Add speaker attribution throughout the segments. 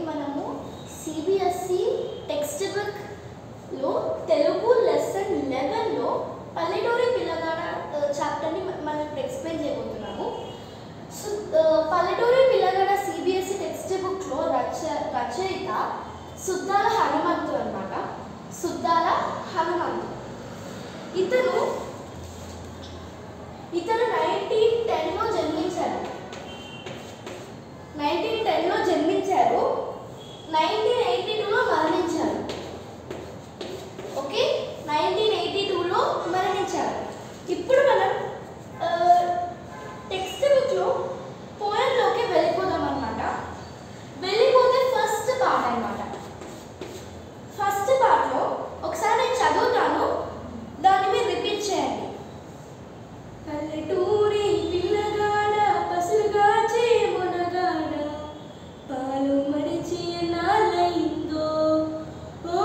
Speaker 1: మనము CBSE text బుక్లో Telugu lesson 11లో పల్లెటూరి పిల్లగాడ చాప్టర్ని మనం ఇప్పుడు ఎక్స్ప్లెయిన్ చేయబోతున్నాము. సో పల్లెటూరి పిల్లగాడ సిబిఎస్ఈ టెక్స్ట్ బుక్లో రచయిత సుద్దాల హనుమంతు అన్నమాట. సుద్దాల హనుమంతు ఇతను 1910లో జన్మించారు. 1982లో మరణించారు. ఓకే, 1982లో మరణించారు. ఇప్పుడు మనం టెక్స్ట్ బుక్లో పోయంలోకి వెళ్ళిపోదాం అన్నమాట. వెళ్ళిపోతే ఫస్ట్ పార్ట్ అన్నమాట. ఫస్ట్ పార్ట్లో ఒకసారి నేను చదువుతాను, దాన్ని మీరు రిపీట్ చేయండి. పల్లెటూరి పిల్లగాడ పసుగా చే మునగాడ పాలు మరిచి నాలైందో ఓ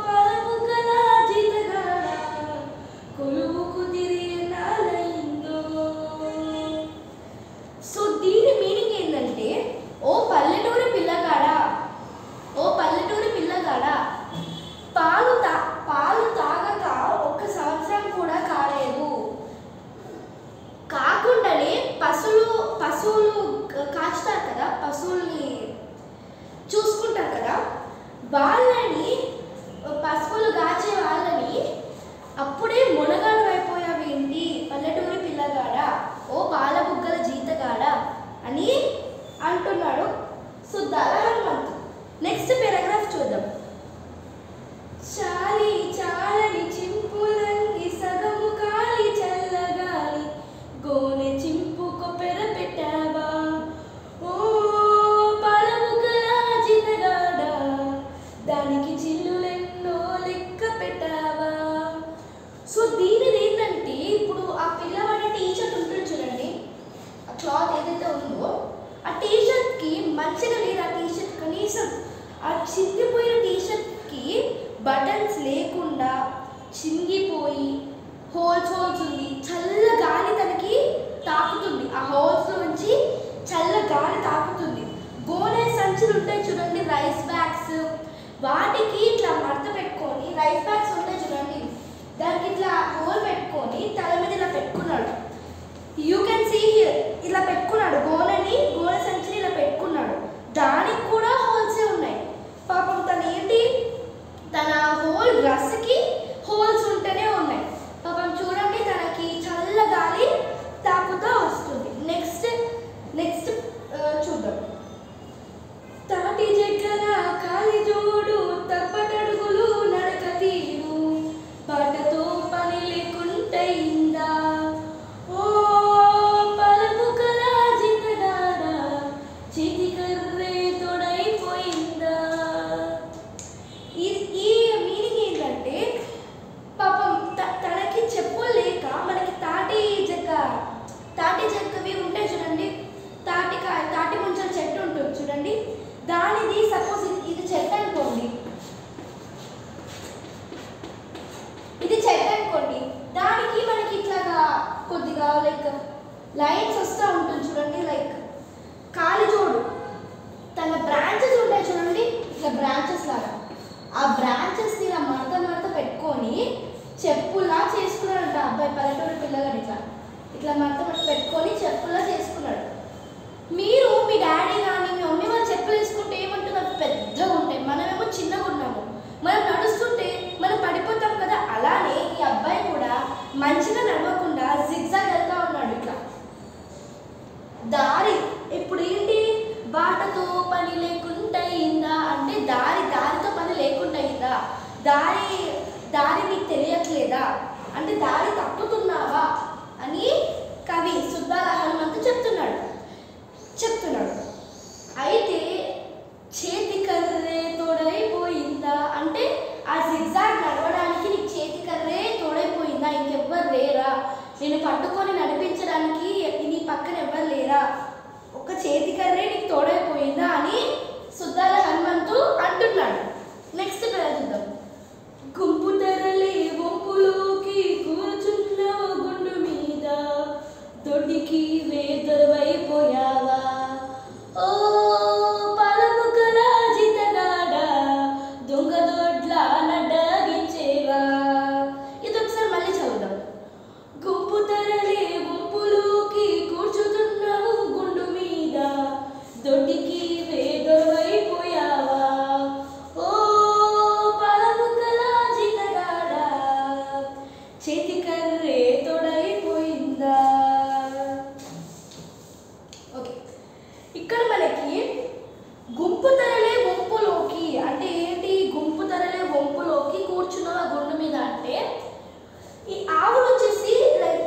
Speaker 1: పాలకు గల జీతగాడ కొలువు కుదిరి నాలైందో. సో దీని మీనింగ్ ఏంటంటే, ఓ పల్లెటూరి పిల్లగాడ, ఓ పల్లెటూరి పిల్లగాడ పాలు తాగక ఒక్క సంవత్సరం కూడా కాలేదు, కాకుండానే పశువులు కాచుతారు కదా, పశువుల్ని చూసుకుంటారు కదా, వాళ్ళని పశువులు కాచే వాళ్ళని అప్పుడే మునగాడు అయిపోయావేంటి పల్లెటూరి పిల్లగాడ, ఓ పాలబుగ్గల జీతగాడ అని అంటున్నాడు సుద్దాల హనుమంతు. నెక్స్ట్ పారాగ్రాఫ్ చూద్దాం. చాలి చాలని చింపులంగి సగము కాలి చల్లగాలి గోనె చింపు కొప్పెర పెట్టావా ఓ పాలబుగ్గల జీతగాడ దానికి చిల్లులెన్నో లెక్క పెట్టావా. సో దీనిది ఏంటంటే, ఇప్పుడు ఆ పిల్లవాడి టీషర్ట్ ఉంటుంది చూడండి, ఆ క్లాత్ ఏదైతే ఉందో ఆ టీషర్ట్కి మంచిగా లేదు. ఆ టీషర్ట్ కనీసం ఆ చిరిగిపోయిన టీషర్ట్కి బటన్స్ లేకుండా చింగిపోయి హోల్స్ ఉంది. చల్ల గాలి తనకి తాకుతుంది, ఆ హోల్స్లో నుంచి చల్ల గాలి తాకుతుంది. గోనె సంచులు ఉంటాయి చూడండి, రైస్ బ్యాగ్స్, వాటికి ఇట్లా మడత పెట్టుకొని, రైస్ బ్యాగ్స్ ఉంటాయి చూడండి, దానికి ఇట్లా హోల్ పెట్టుకొని తల మీద ఇలా పెట్టుకున్నాడు. యూ కెన్ సీ హియర్, ఇలా పెట్టుకున్నాడు. గోనె సంచిని ఇలా పెట్టుకున్నాడు. దానికి కూడా హోల్సే ఉన్నాయి. పాపం తను ఏంటి, తన హోల్ డ్రెస్కి హోల్స్ ఉంటేనే ఉన్నాయి. పాపం చూడండి, తనకి చల్ల గాలి తాకుతూ వస్తుంది. నెక్స్ట్ చూద్దాం. తాటి జగ్గల కాలి జోడు తప్పటడుగులు నడక తీరు పాటతో పని లేకుంటయిందా ఓ పలుపు కల జితగాడ చేతి కర్రే తోడైపోయిందా. ఈ మీనింగ్ ఏంటంటే, పాపం తనకి చెప్పులు లేక మనకి తాటి చెక్కవి ఉంటాయి చూడండి, తాటి ముంచల చెట్టు ఉంటుంది చూడండి, దానిది సపోజ్ ఇది చెట్టు అనుకోండి, దానికి మనకి ఇట్లాగా కొద్దిగా లైక్ లైన్స్ వస్తూ ఉంటుంది చూడండి, లైక్ కాలిజోడు తన బ్రాంచెస్ ఉంటాయి చూడండి, ఇట్లా బ్రాంచెస్ లాగా, ఆ బ్రాంచెస్ని ఇలా మడత పెట్టుకొని చెప్పులా చేసుకున్నాడంట అబ్బాయి, పల్లెటూరు పిల్లగాడు. ఇట్లా మడత పెట్టుకొని చెప్పులా చేసుకున్నాడు. మీరు మీ డాడీ కానీ మీ మమ్మీ వాళ్ళు చెప్పులు వేసుకుంటే ఏమంటుంది, అవి పెద్దగా ఉంటాయి, మనమేమో చిన్నగా ఉన్నాము, మనం నడుస్తుంటే మనం పడిపోతాం కదా. అలానే ఈ అబ్బాయి కూడా మంచిగా నడవకుండా జిగ్జాగ్ వెళ్తా ఉన్నాడు. ఇట్లా దారి ఇప్పుడు ఏంటి, బాటతో పని లేకుంటయిందా అంటే దారితో పని లేకుంటయిందా, దారి నీకు తెలియట్లేదా అంటే దారి తప్పుతున్నావా అని కవి సుద్దాల హనుమంతు చెప్తున్నాడు. అయితే చేతి కర్రే తోడైపోయిందా అంటే ఆ జిగ్జాగ్ నడవడానికి నీకు చేతి కర్రే తోడైపోయిందా, ఇంకెవ్వరు లేరా నేను పట్టుకొని నడిపించడానికి, నీ పక్కన ఎవ్వరు లేరా, ఒక చేతి కర్రే నీకు తోడైపోయిందా అని సుద్దాల హనుమంతు అంటున్నాడు. నెక్స్ట్ చూద్దాం. గుంపు తెరలే వంపులోకి కూర్చున్న గుండు మీద దొడ్డికి దొడ్డికి వేదొరైపోయావా ఓ పాలబుగ్గల జీతగాడ చేతి కర్రే తొడైపోయిందా. ఓకే, ఇక్కడ మనకి గుంపు తరలే వంపులోకి అంటే ఏంటి? గుంపు తరలే వంపులోకి కూర్చున్నవా గుండు మీద అంటే ఈ ఆవులు వచ్చేసి లైక్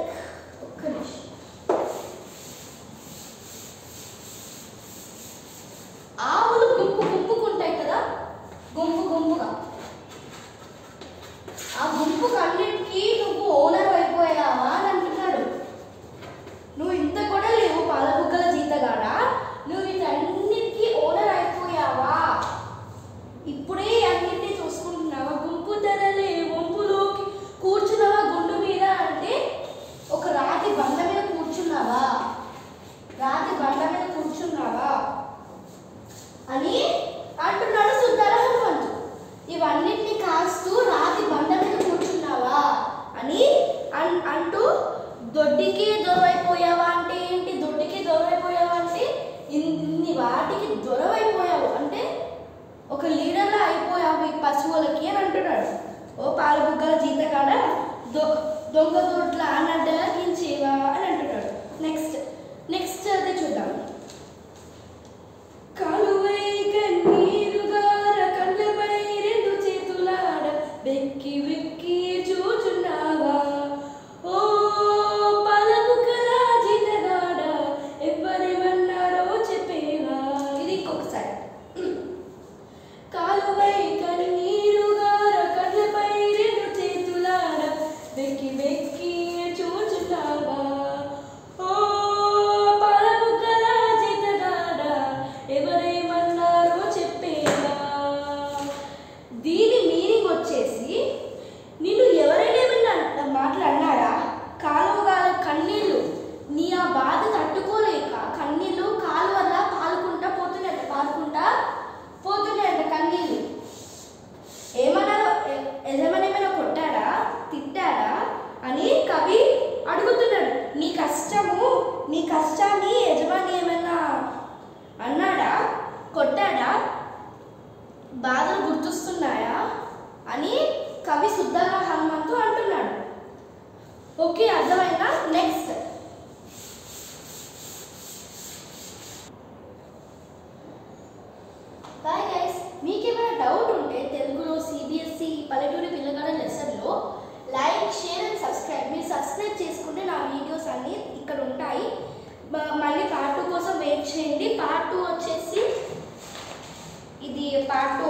Speaker 1: ఒక్క నిమిషం, ఆవులు గుంపుకుంటాయి కదా, గుంపుగా. ఆ గుంపుకు అన్నిటికీ నువ్వు ఓనర్ అయిపోయావా అని అంటున్నాడు. నువ్వు ఇంత కూడా లేవు పాలబుగ్గల జీతగాడా, నువ్వు వీటన్నిటికీ ఓనర్ అయిపోయావా? ఇప్పుడే అన్నిటినీ చూసుకుంటున్నావా? గుంపు ధరలే వంపులోకి కూర్చున్నావా గుండు మీద అంటే ఒక రాతి బండ మీద కూర్చున్నావా, రాతి బండ మీద కూర్చున్నావా అని అంటున్నాడు సుద్దాల హనుమంతు. ఇవన్నిటిని కాస్తూ రాతి బండ మీద కూర్చున్నావా అని అంటూ దొడ్డికి దొరవైపోయావా అంటే ఏంటి? దొడ్డికి దొరవైపోయావా అంటే ఇన్ని వాటికి దొరవైపోయావు అంటే ఒక లీడర్లా అయిపోయావు ఈ పశువులకి అని అంటున్నాడు. ఓ పాలబుగ్గల జీతగాడ దొంగ దొడ్ల అన్నట్టుగా గించేవా అని అంటున్నాడు. నెక్స్ట్ అదే చూద్దాం. కాలువై కన్నీరుగార కళ్ళపై రెండు చేతులాడ వెక్కి వెక్కి చూచున్నావా ఓ పాలబుగ్గల జీతగాడ ఎవరేమన్నారో చెప్పేవా. ఇది ఇంకొకసారి. కాలువై కన్నీరుగార కళ్ళపై రెండు చేతులాడ వెక్కి వెక్కి చూచున్నావా ఓ పాలబుగ్గల జీతగాడ ఎవరేమన్నారో చెప్పేవా. దీని మీనింగ్ వచ్చేసి నిన్ను ఎవరైనా ఏమన్నా మాట్లాడినారా? కాలువగాల కన్నీళ్ళు నీ ఆ బాధ తట్టుకోలేక కన్నీళ్ళు కాలువల్లా పారుకుంటా పోతున్నాయంట కన్నీళ్ళు. ఏమన్నారో యజమాని ఏమైనా కొట్టాడా, తిట్టాడా అని కవి అడుగుతున్నాడు. నీ కష్టాన్ని యజమాని ఏమైనా అన్నాడా, కొట్టాడా, బాధలు గుర్తొస్తున్నాయా అని కవి సుద్దాల హనుమంతు అంటున్నాడు. ఓకే, అర్థమైందా? Next bye guys. మీకేమైనా డౌట్ ఉంటే తెలుగులో CBSE పల్లెటూరి పిల్లగాడ లెసన్లో లైక్, షేర్ అండ్ సబ్స్క్రైబ్. మీరు సబ్స్క్రైబ్ చేసుకుంటే నా వీడియోస్ అన్నీ ఇక్కడ ఉంటాయి. మళ్ళీ పార్ట్ 2 కోసం వెయిట్ చేయండి. పార్ట్ 2 వచ్చేసి ఇది పార్ట్ 2